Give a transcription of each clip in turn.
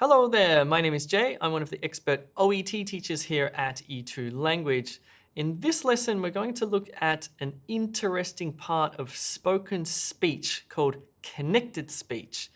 Hello there, my name is Jay. I'm one of the expert OET teachers here at E2 Language. In this lesson, we're going to look at an interesting part of spoken speech called connected speech.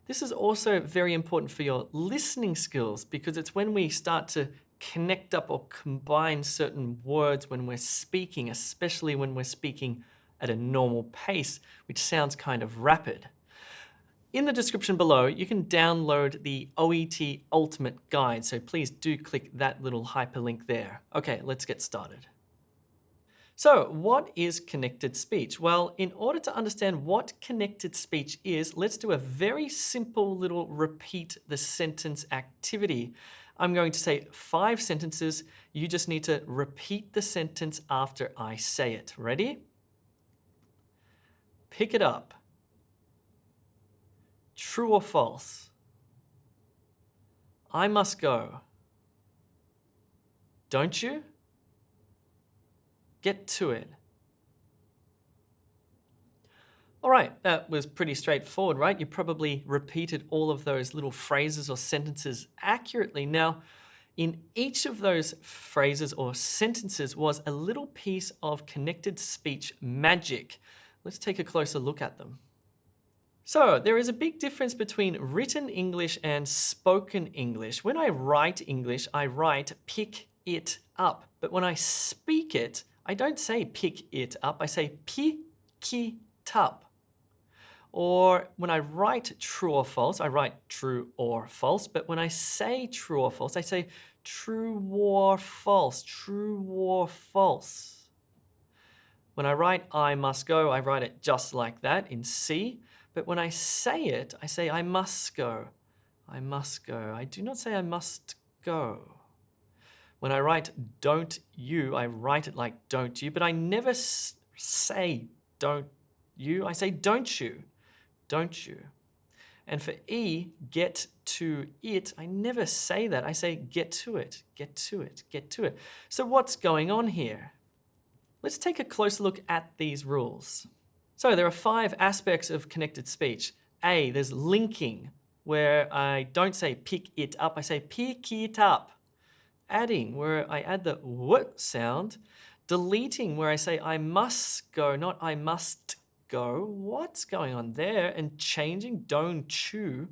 This is also very important for your listening skills because it's when we start to connect up or combine certain words when we're speaking, especially when we're speaking at a normal pace, which sounds kind of rapid. In the description below, you can download the OET Ultimate Guide, so please do click that little hyperlink there. Okay, let's get started. So, what is connected speech? Well, in order to understand what connected speech is, let's do a very simple little repeat the sentence activity. I'm going to say 5 sentences. You just need to repeat the sentence after I say it. Ready? Pick it up. True or false? I must go. Don't you? Get to it. All right, that was pretty straightforward, right? You probably repeated all of those little phrases or sentences accurately. Now, in each of those phrases or sentences was a little piece of connected speech magic. Let's take a closer look at them. So there is a big difference between written English and spoken English. When I write English, I write pick it up. But when I speak it, I don't say pick it up, I say pick it up. Or when I write true or false, I write true or false. But when I say true or false, I say true or false, true or false. When I write I must go, I write it just like that in C. But when I say it, I say I must go. I must go. I do not say I must go. When I write don't you, I write it like don't you, but I never say don't you. I say don't you. Don't you. And for E, get to it, I never say that. I say get to it, get to it, get to it. So what's going on here? Let's take a closer look at these rules. So there are 5 aspects of connected speech. A, there's linking, where I don't say pick it up, I say pick it up. Adding, where I add the w sound. Deleting, where I say I must go, not I must go. What's going on there? And changing, don't you,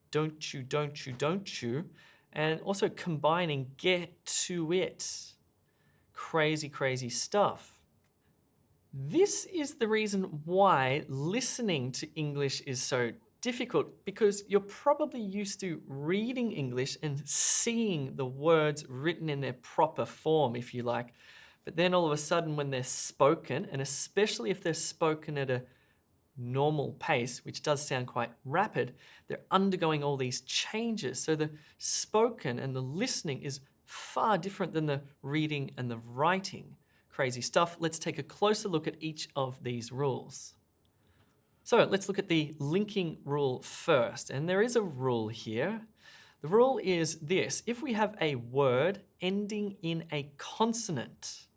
don't you, don't you, don't you. And also combining get to it. Crazy, crazy stuff. This is the reason why listening to English is so difficult, because you're probably used to reading English and seeing the words written in their proper form, if you like. But then all of a sudden when they're spoken, and especially if they're spoken at a normal pace, which does sound quite rapid, they're undergoing all these changes. So the spoken and the listening is far different than the reading and the writing. Crazy stuff. Let's take a closer look at each of these rules. So let's look at the linking rule first. And there is a rule here. The rule is this: if we have a word ending in a consonant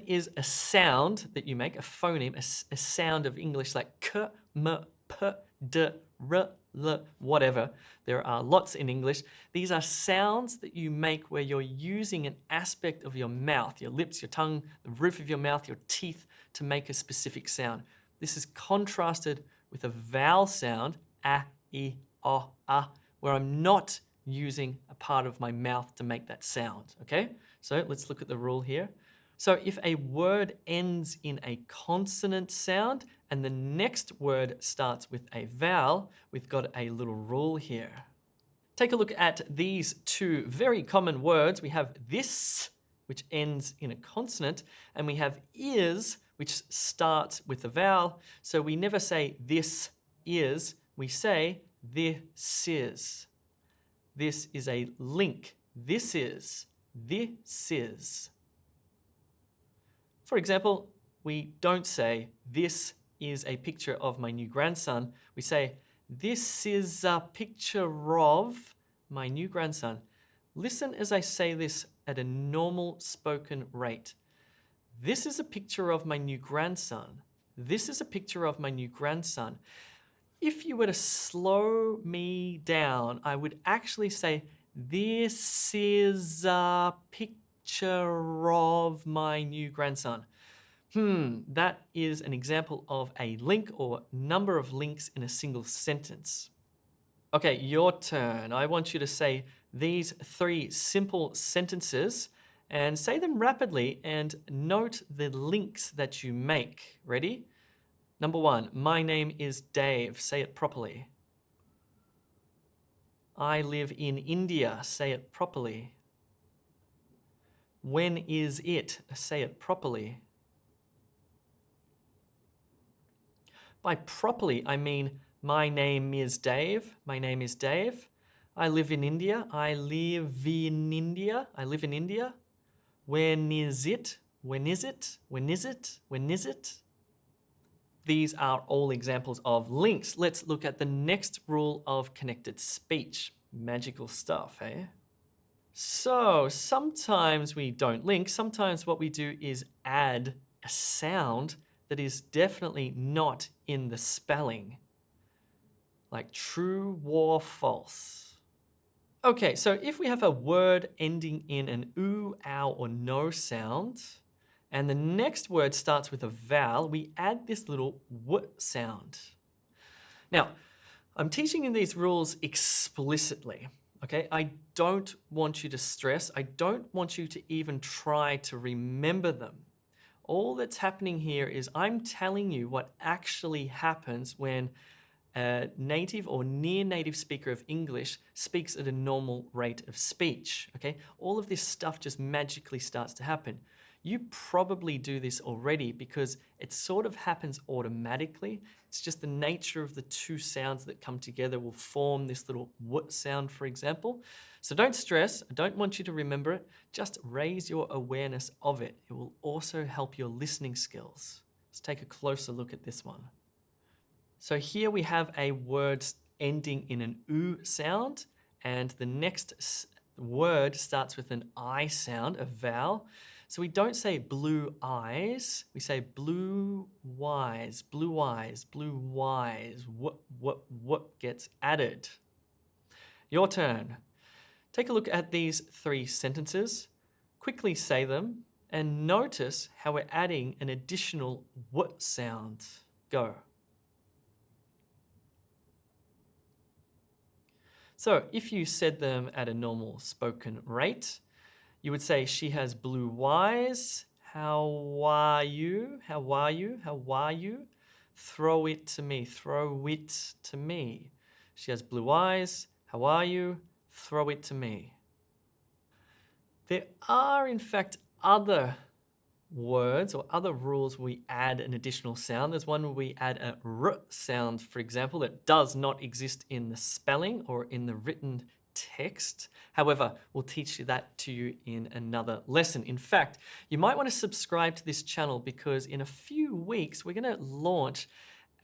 is a sound that you make, a phoneme, a sound of English like k, m, p, d, r, l, whatever. There are lots in English. These are sounds that you make where you're using an aspect of your mouth, your lips, your tongue, the roof of your mouth, your teeth, to make a specific sound. This is contrasted with a vowel sound, a, I, o, a, where I'm not using a part of my mouth to make that sound, okay? So let's look at the rule here. So if a word ends in a consonant sound and the next word starts with a vowel, we've got a little rule here. Take a look at these 2 very common words. We have this, which ends in a consonant, and we have is, which starts with a vowel. So we never say this is, we say this is. This is a link. This is. This is. For example, we don't say, this is a picture of my new grandson. We say, this is a picture of my new grandson. Listen as I say this at a normal spoken rate. This is a picture of my new grandson. This is a picture of my new grandson. if you were to slow me down, I would actually say, this is a picture of my new grandson. That is an example of a link or number of links in a single sentence. Okay, your turn. I want you to say these 3 simple sentences and say them rapidly and note the links that you make. Ready? Number 1, my name is Dave. Say it properly. I live in India. Say it properly. When is it? Say it properly. By properly, I mean my name is Dave. My name is Dave. I live in India. I live in India. I live in India. When is it? When is it? When is it? When is it? These are all examples of links. Let's look at the next rule of connected speech. Magical stuff, eh? So sometimes we don't link. Sometimes what we do is add a sound that is definitely not in the spelling. Like true or false. Okay, so if we have a word ending in an oo, ow, or no sound, and the next word starts with a vowel, we add this little w sound. Now, I'm teaching you these rules explicitly, okay? I don't want you to stress. I don't want you to even try to remember them. All that's happening here is I'm telling you what actually happens when a native or near native speaker of English speaks at a normal rate of speech, okay? All of this stuff just magically starts to happen. You probably do this already because it sort of happens automatically. It's just the nature of the 2 sounds that come together will form this little w sound, for example. So don't stress. I don't want you to remember it. Just raise your awareness of it. It will also help your listening skills. Let's take a closer look at this one. So here we have a word ending in an oo sound, and the next word starts with an I sound, a vowel. So we don't say blue eyes, we say blue wise, blue eyes, blue wise. What gets added? Your turn. Take a look at these 3 sentences, quickly say them, and notice how we're adding an additional w sound. Go. So if you said them at a normal spoken rate, you would say, she has blue eyes. How are you? How are you? How are you? Throw it to me. Throw it to me. She has blue eyes. How are you? Throw it to me. There are, in fact, other words or other rules we add an additional sound. There's one where we add a r sound, for example, that does not exist in the spelling or in the written text. However, we'll teach that to you in another lesson. In fact, you might want to subscribe to this channel because in a few weeks, we're going to launch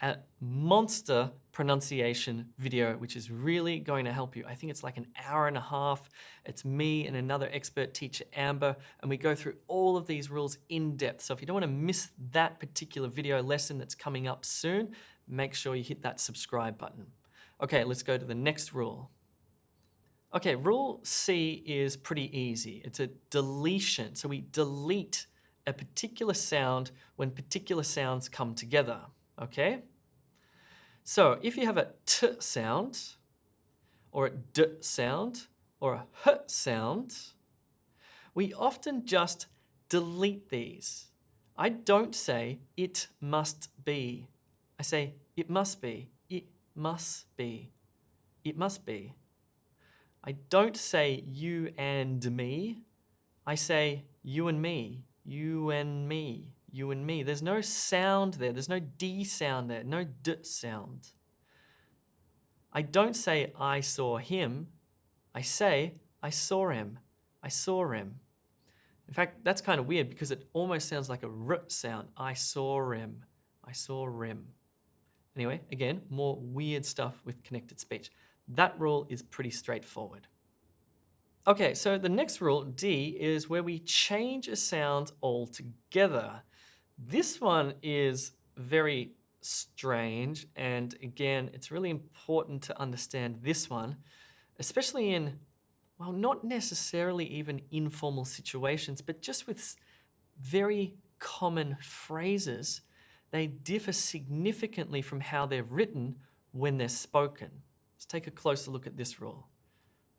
a monster pronunciation video, which is really going to help you. I think it's like an hour and a half. It's me and another expert teacher, Amber, and we go through all of these rules in depth. So if you don't want to miss that particular video lesson that's coming up soon, make sure you hit that subscribe button. Okay, let's go to the next rule. Okay, rule C is pretty easy. It's a deletion. So we delete a particular sound when particular sounds come together, okay? So if you have a t sound, or a d sound, or a h sound, we often just delete these. I don't say it must be. I say it must be, it must be, it must be. I don't say you and me. I say you and me, you and me, you and me. There's no sound there. There's no D sound there, no D sound. I don't say I saw him. I say I saw him. I saw him. In fact, that's kind of weird because it almost sounds like a R sound. I saw him. I saw him. Anyway, again, more weird stuff with connected speech. That rule is pretty straightforward. Okay, so the next rule, D, is where we change a sound altogether. This one is very strange. And again, it's really important to understand this one, especially in, well, not necessarily even informal situations, but just with very common phrases. They differ significantly from how they're written when they're spoken. Let's take a closer look at this rule.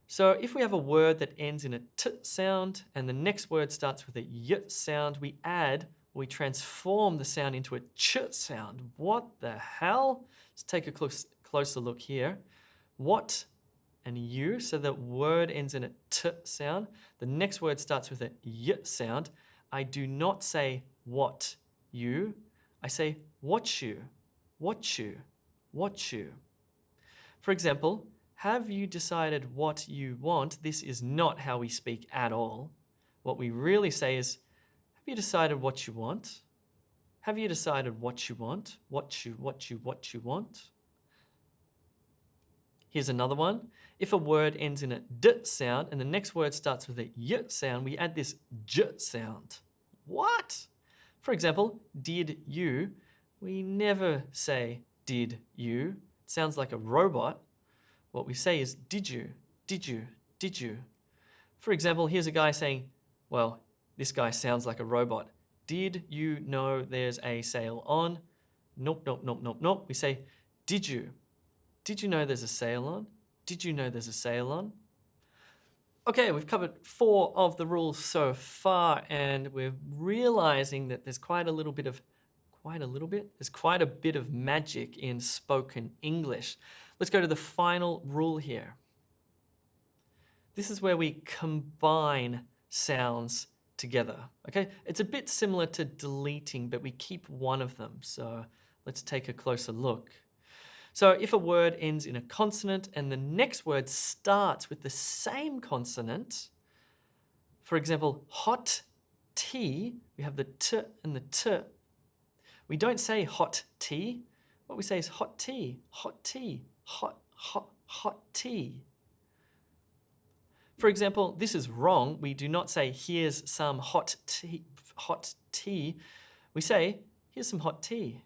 So if we have a word that ends in a t sound and the next word starts with a y sound, we transform the sound into a ch sound. What the hell? Let's take a closer look here. What and you, so the word ends in a t sound. The next word starts with a y sound. I do not say what you, I say what you, what you, what you. For example, have you decided what you want? This is not how we speak at all. What we really say is, have you decided what you want? Have you decided what you want? What you want? Here's another one. If a word ends in a d sound and the next word starts with a y sound, we add this j sound. What? For example, did you? We never say did you. It sounds like a robot. What we say is did you, did you, did you. For example, here's a guy saying, well, this guy sounds like a robot. Did you know there's a sale on? Nope, nope, nope, nope, nope. We say, did you? Did you know there's a sale on? Did you know there's a sale on? Okay, we've covered 4 of the rules so far, and we're realizing that there's quite a bit of magic in spoken English. Let's go to the final rule here. This is where we combine sounds together, okay? It's a bit similar to deleting, but we keep one of them. So let's take a closer look. So if a word ends in a consonant and the next word starts with the same consonant, for example, hot tea, we have the t and the t. We don't say hot tea. What we say is hot tea, hot tea, hot, hot, hot tea. For example, this is wrong. We do not say, here's some hot tea, hot tea. We say, here's some hot tea.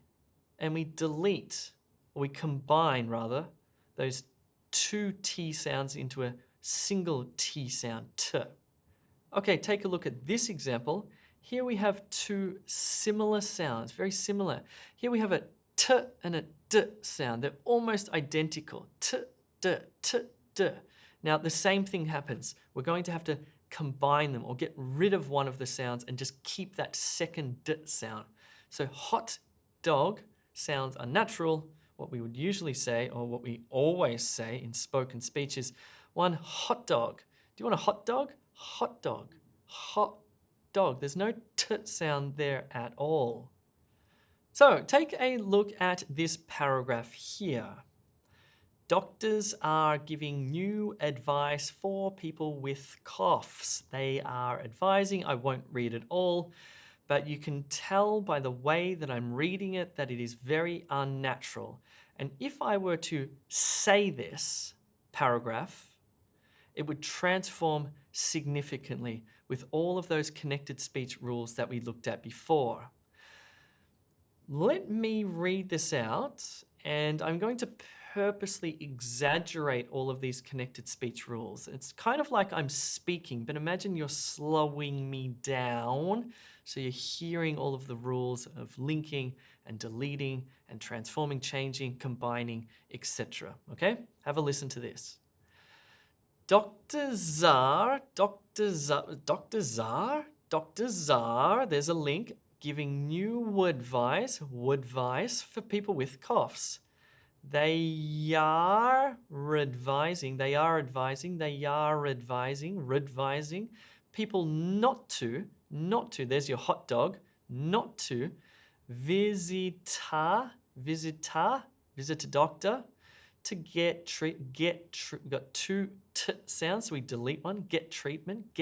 And we delete, or we combine rather, those 2 T sounds into a single T sound, t. Okay, take a look at this example. Here we have 2 similar sounds, very similar. Here we have a t and a d sound. They're almost identical, t, d, t, d. Now the same thing happens. We're going to have to combine them or get rid of one of the sounds and just keep that second d sound. So hot dog sounds unnatural. What we would usually say, or what we always say in spoken speech, is one hot dog. Do you want a hot dog? Hot dog. Hot dog. There's no t sound there at all. So take a look at this paragraph here. Doctors are giving new advice for people with coughs. They are advising, I won't read it all, but you can tell by the way that I'm reading it that it is very unnatural. And if I were to say this paragraph, it would transform significantly with all of those connected speech rules that we looked at before. Let me read this out, and I'm going to purposely exaggerate all of these connected speech rules. It's kind of like I'm speaking, but imagine you're slowing me down. So you're hearing all of the rules of linking and deleting and transforming, changing, combining, etc. Okay? Have a listen to this. Dr. Czar, there's a link giving new advice for people with coughs. They are advising people not to, there's your hot dog, not to visit a doctor, to get we've got 2 t sounds, so we delete one, get treatment,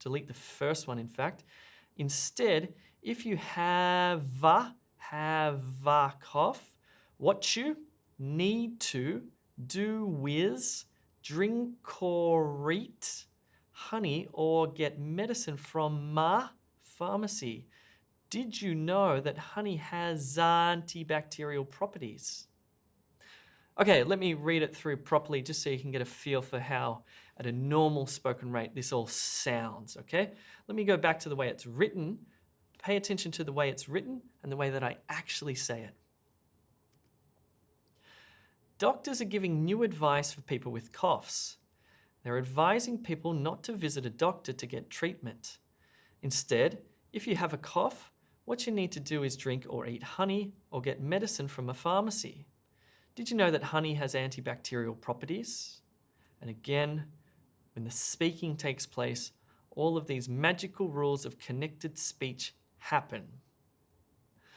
delete the first one in fact. Instead, if you have a cough, what you need to do with drink or eat honey or get medicine from a pharmacy. Did you know that honey has antibacterial properties? Okay, let me read it through properly just so you can get a feel for how, at a normal spoken rate, this all sounds, okay? Let me go back to the way it's written. Pay attention to the way it's written and the way that I actually say it. Doctors are giving new advice for people with coughs. They're advising people not to visit a doctor to get treatment. Instead, if you have a cough, what you need to do is drink or eat honey or get medicine from a pharmacy. Did you know that honey has antibacterial properties? And again, when the speaking takes place, all of these magical rules of connected speech happen.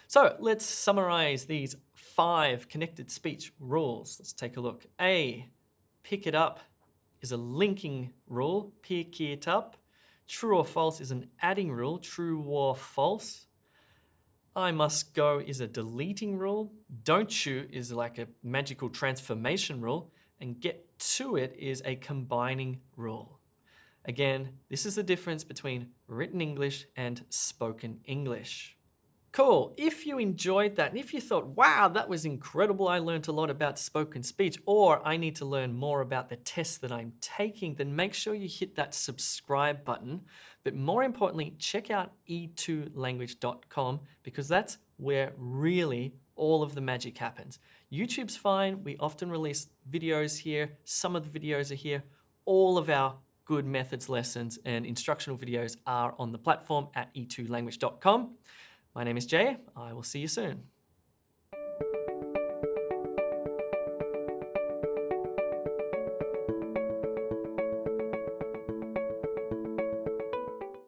So let's summarize these 5 connected speech rules. Let's take a look. A, pick it up is a linking rule, pick it up. True or false is an adding rule, true or false. I must go is a deleting rule. Don't you is like a magical transformation rule. And get to it is a combining rule. Again, this is the difference between written English and spoken English. Cool. If you enjoyed that and if you thought, wow, that was incredible, I learned a lot about spoken speech, or I need to learn more about the test that I'm taking, then make sure you hit that subscribe button. But more importantly, check out e2language.com because that's where really all of the magic happens. YouTube's fine. We often release videos here. Some of the videos are here. All of our good methods lessons and instructional videos are on the platform at e2language.com. My name is Jay. I will see you soon.